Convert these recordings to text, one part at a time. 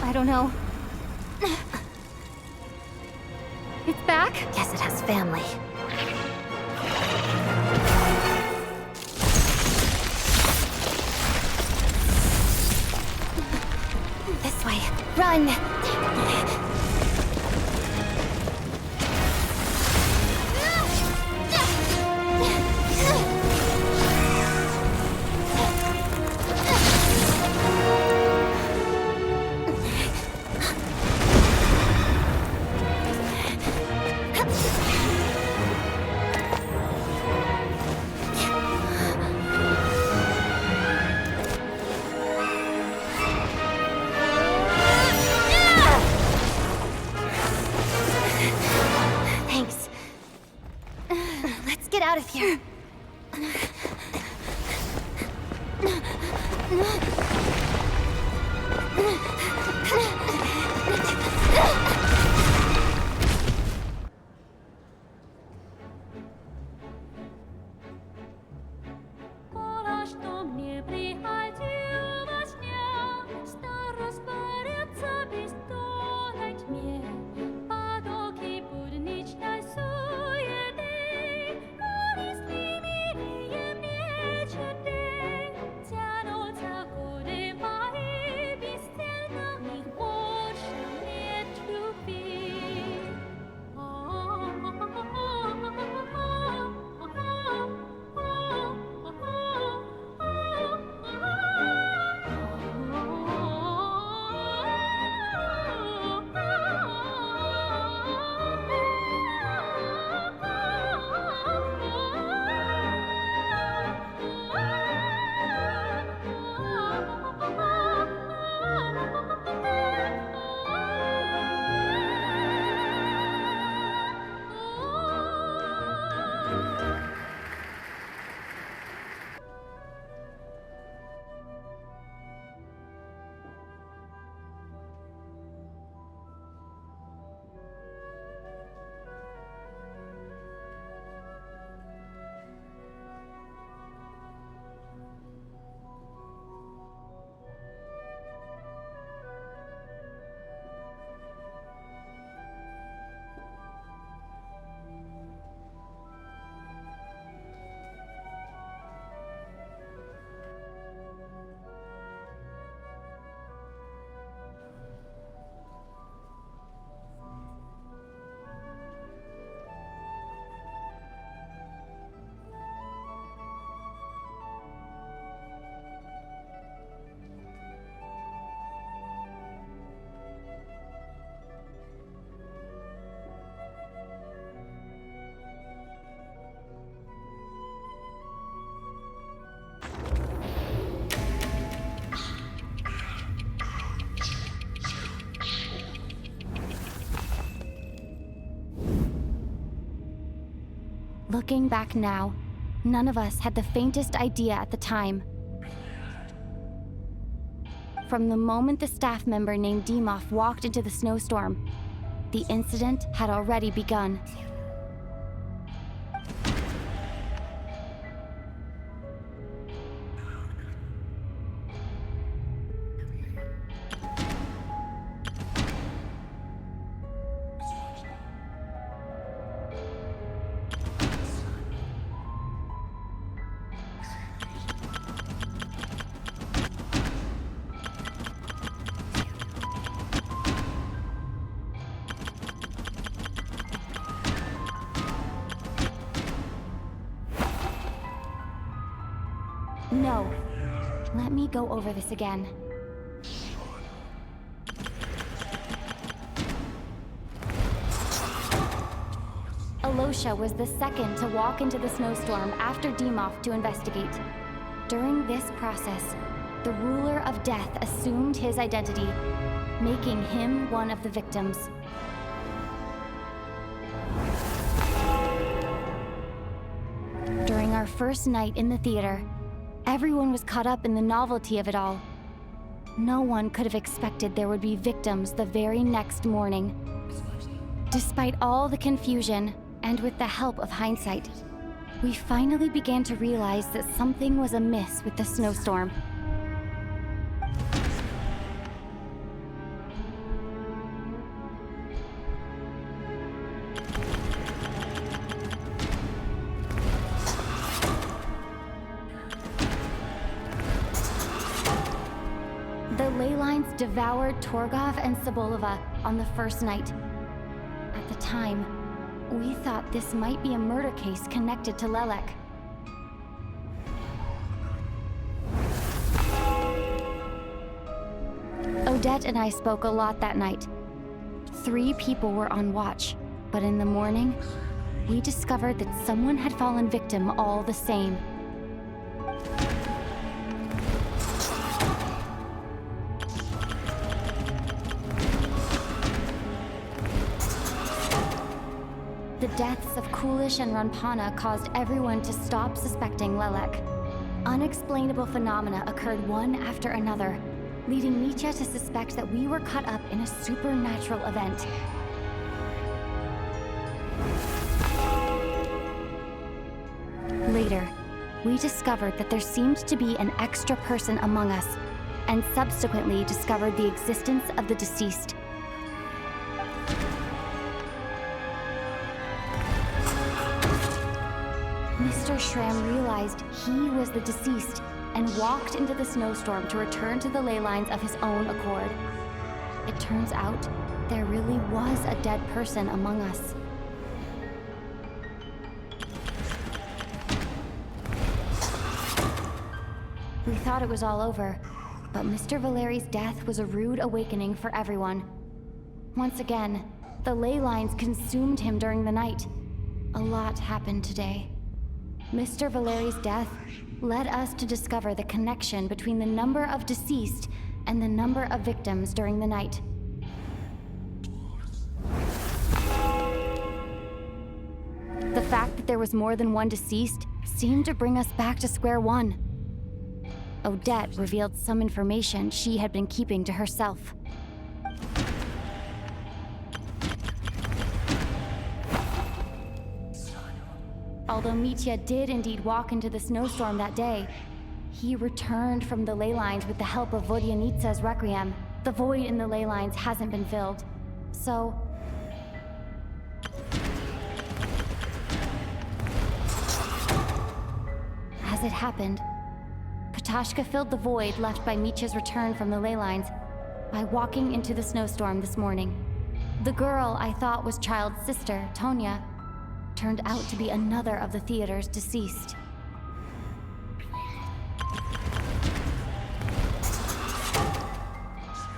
I don't know. It's back? Guess it has family. This way. Run! Out of here. Looking back now, none of us had the faintest idea at the time. From the moment the staff member named Demoff walked into the snowstorm, the incident had already begun. No. Let me go over this again. Alosha was the second to walk into the snowstorm after Demoff to investigate. During this process, the ruler of death assumed his identity, making him one of the victims. During our first night in the theater, everyone was caught up in the novelty of it all. No one could have expected there would be victims the very next morning. Despite all the confusion, and with the help of hindsight, we finally began to realize that something was amiss with the snowstorm. ley lines devoured Torgov and Sobolova on the first night. At the time, we thought this might be a murder case connected to Lelek. Odette and I spoke a lot that night. 3 people were on watch, but in the morning, we discovered that someone had fallen victim all the same. The deaths of Kulish and Ranpana caused everyone to stop suspecting Lelek. Unexplainable phenomena occurred one after another, leading Mitya to suspect that we were caught up in a supernatural event. Later, we discovered that there seemed to be an extra person among us, and subsequently discovered the existence of the deceased. Mr. Schramm realized he was the deceased and walked into the snowstorm to return to the ley lines of his own accord. It turns out there really was a dead person among us. We thought it was all over, but Mr. Valeri's death was a rude awakening for everyone. Once again, the ley lines consumed him during the night. A lot happened today. Mr. Valeri's death led us to discover the connection between the number of deceased and the number of victims during the night. The fact that there was more than one deceased seemed to bring us back to square one. Odette revealed some information she had been keeping to herself. Although Mitya did indeed walk into the snowstorm that day, he returned from the ley lines with the help of Vodyanitsa's requiem. The void in the ley lines hasn't been filled. So... as it happened, Katashka filled the void left by Mitya's return from the ley lines by walking into the snowstorm this morning. The girl I thought was Child's sister, Tonya, turned out to be another of the theater's deceased.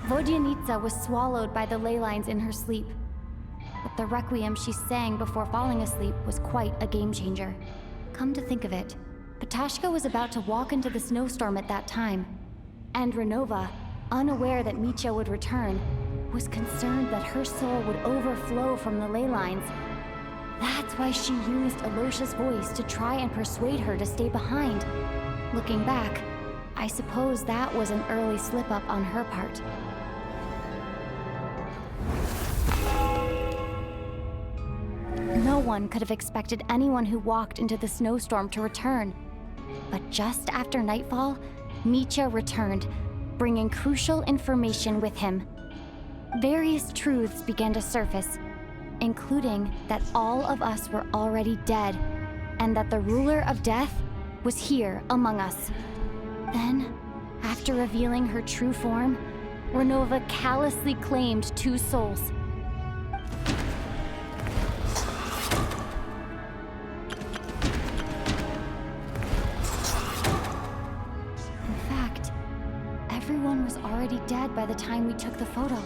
Vodyanitsa was swallowed by the ley lines in her sleep, but the requiem she sang before falling asleep was quite a game changer. Come to think of it, Petashka was about to walk into the snowstorm at that time, and Renova, unaware that Mitya would return, was concerned that her soul would overflow from the ley lines. That's why she used Alosha's voice to try and persuade her to stay behind. Looking back, I suppose that was an early slip-up on her part. No one could have expected anyone who walked into the snowstorm to return. But just after nightfall, Mitya returned, bringing crucial information with him. Various truths began to surface, including that all of us were already dead, and that the ruler of death was here among us. Then, after revealing her true form, Renova callously claimed 2 souls. In fact, everyone was already dead by the time we took the photo.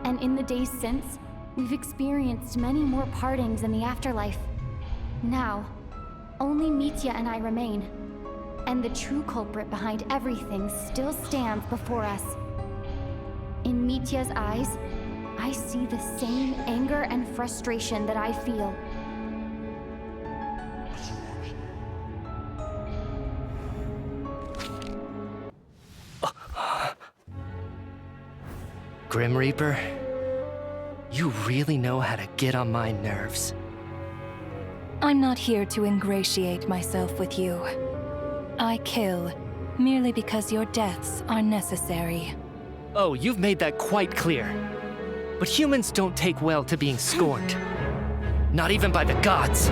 And in the days since, we've experienced many more partings in the afterlife. Now, only Mitya and I remain, and the true culprit behind everything still stands before us. In Mitya's eyes, I see the same anger and frustration that I feel. Grim Reaper, you really know how to get on my nerves. I'm not here to ingratiate myself with you. I kill merely because your deaths are necessary. Oh, you've made that quite clear. But humans don't take well to being scorned. Not even by the gods.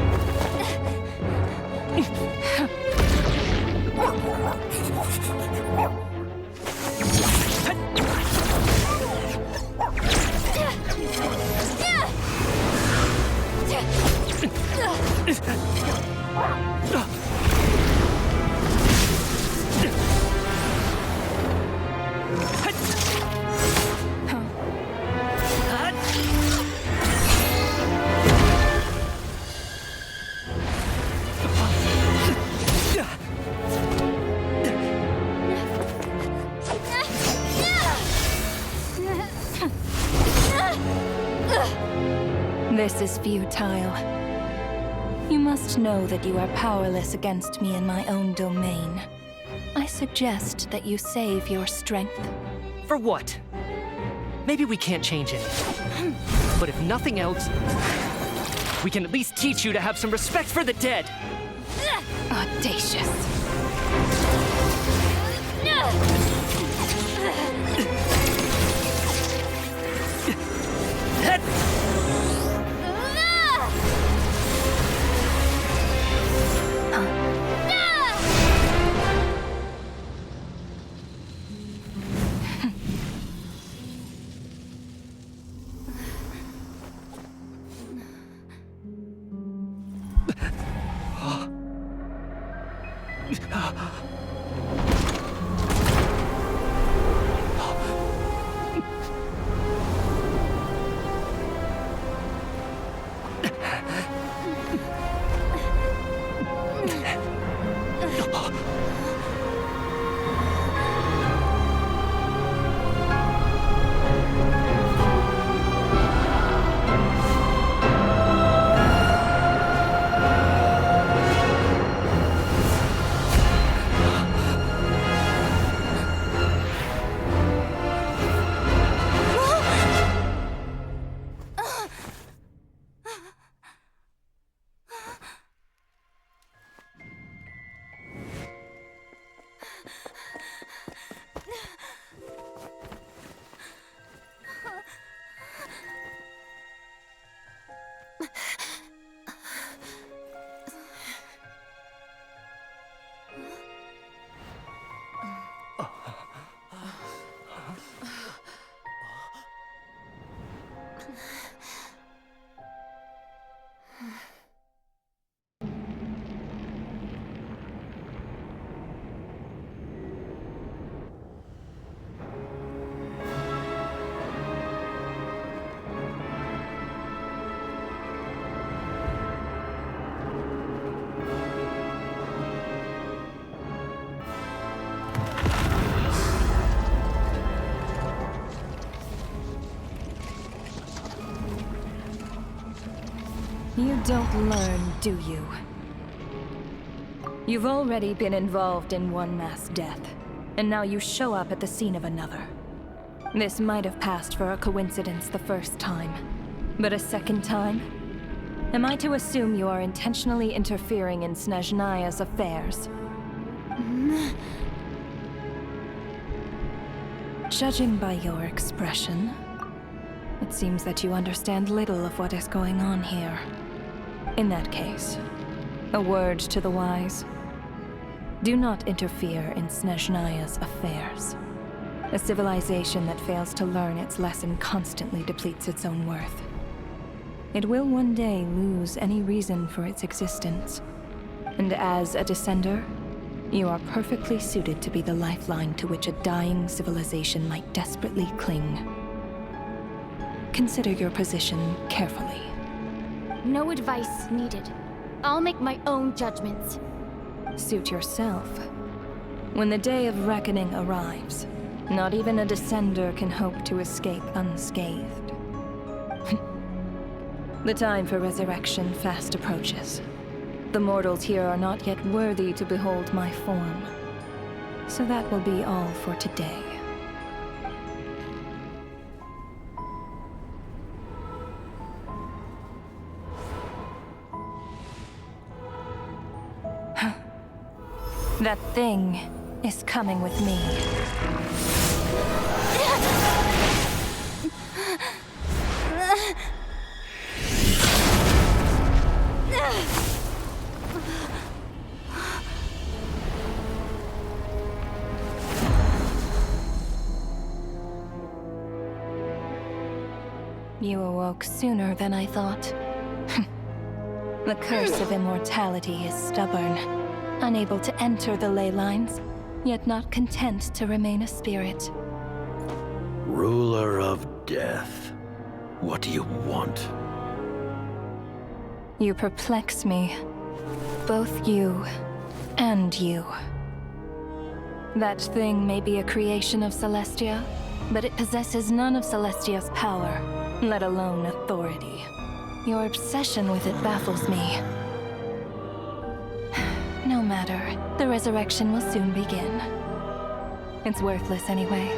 This is futile. You must know that you are powerless against me in my own domain. I suggest that you save your strength. For what? Maybe we can't change it. But if nothing else, we can at least teach you to have some respect for the dead. Audacious. You don't learn, do you? You've already been involved in one mass death, and now you show up at the scene of another. This might have passed for a coincidence the first time, but a second time? Am I to assume you are intentionally interfering in Snezhnaya's affairs? Judging by your expression, it seems that you understand little of what is going on here. In that case, a word to the wise. Do not interfere in Snezhnaya's affairs. A civilization that fails to learn its lesson constantly depletes its own worth. It will one day lose any reason for its existence. And as a descender, you are perfectly suited to be the lifeline to which a dying civilization might desperately cling. Consider your position carefully. No advice needed. I'll make my own judgments. Suit yourself. When the day of reckoning arrives, not even a descender can hope to escape unscathed. The time for resurrection fast approaches. The mortals here are not yet worthy to behold my form. So that will be all for today. That thing is coming with me. You awoke sooner than I thought. The curse of immortality is stubborn, unable to enter the ley lines, yet not content to remain a spirit. Ruler of death, what do you want? You perplex me. Both you and you. That thing may be a creation of Celestia, but it possesses none of Celestia's power, let alone authority. Your obsession with it baffles me. No matter, the resurrection will soon begin. It's worthless anyway.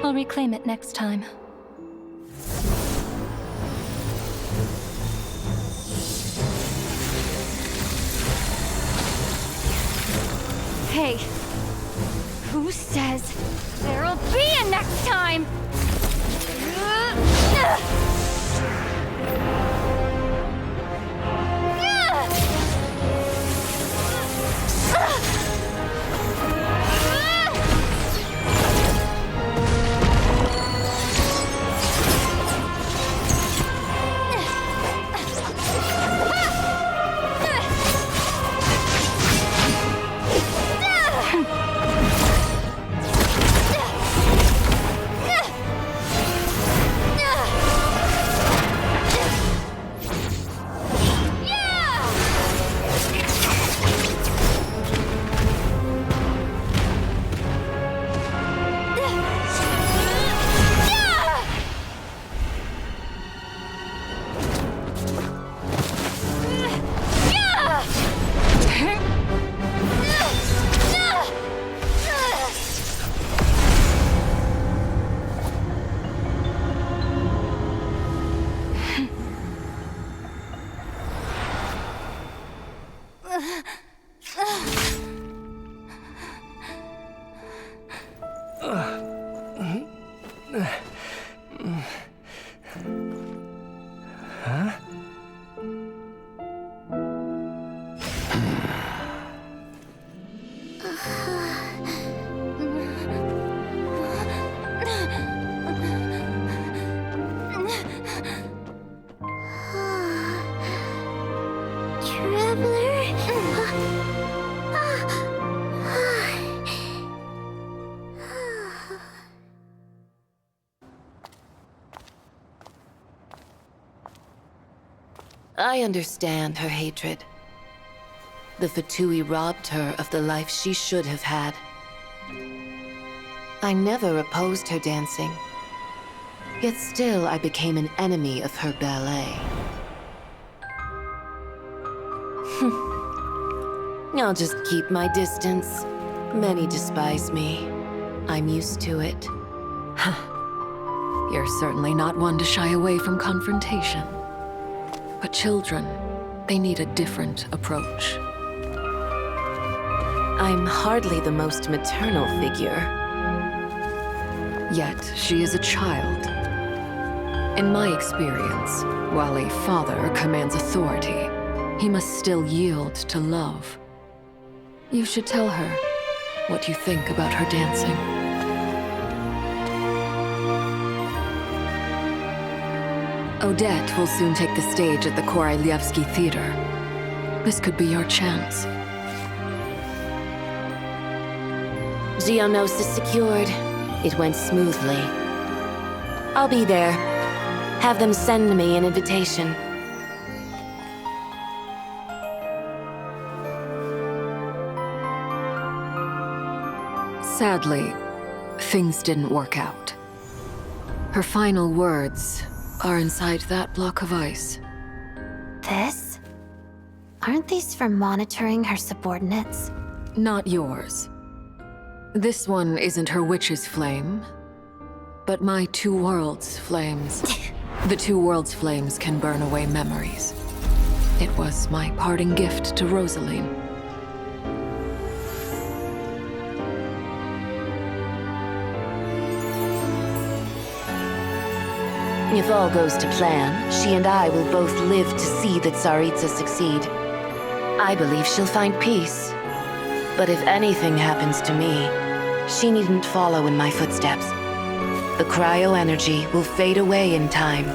I'll reclaim it next time. Hey, who says there'll be a next time? I understand her hatred. The Fatui robbed her of the life she should have had. I never opposed her dancing. Yet still I became an enemy of her ballet. I'll just keep my distance. Many despise me. I'm used to it. You're certainly not one to shy away from confrontation. But children, they need a different approach. I'm hardly the most maternal figure. Yet, she is a child. In my experience, while a father commands authority, he must still yield to love. You should tell her what you think about her dancing. Odette will soon take the stage at the Koralyevsky Theater. This could be your chance. Geonosis secured. It went smoothly. I'll be there. Have them send me an invitation. Sadly, things didn't work out. Her final words are inside that block of ice. This? Aren't these for monitoring her subordinates? Not yours. This one isn't her witch's flame, but my two worlds' flames. The two worlds' flames can burn away memories. It was my parting gift to Rosaline. If all goes to plan, she and I will both live to see the Tsaritsa succeed. I believe she'll find peace. But if anything happens to me, she needn't follow in my footsteps. The cryo energy will fade away in time.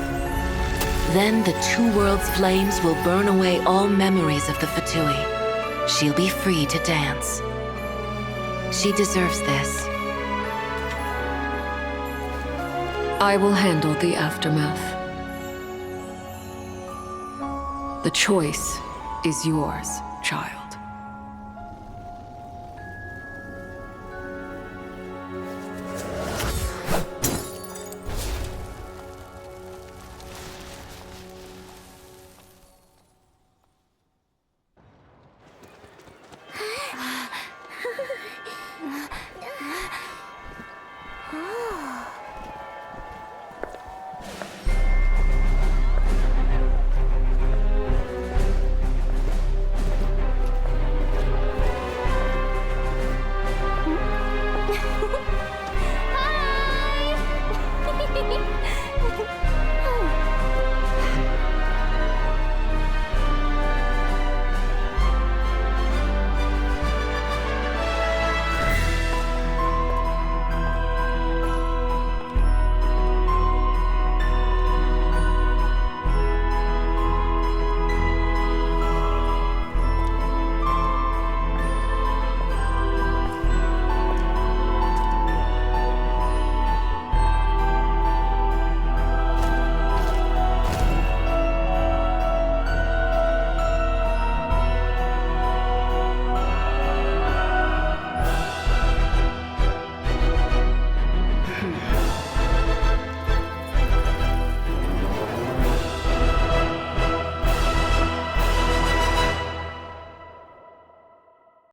Then the Two Worlds flames will burn away all memories of the Fatui. She'll be free to dance. She deserves this. I will handle the aftermath. The choice is yours, child.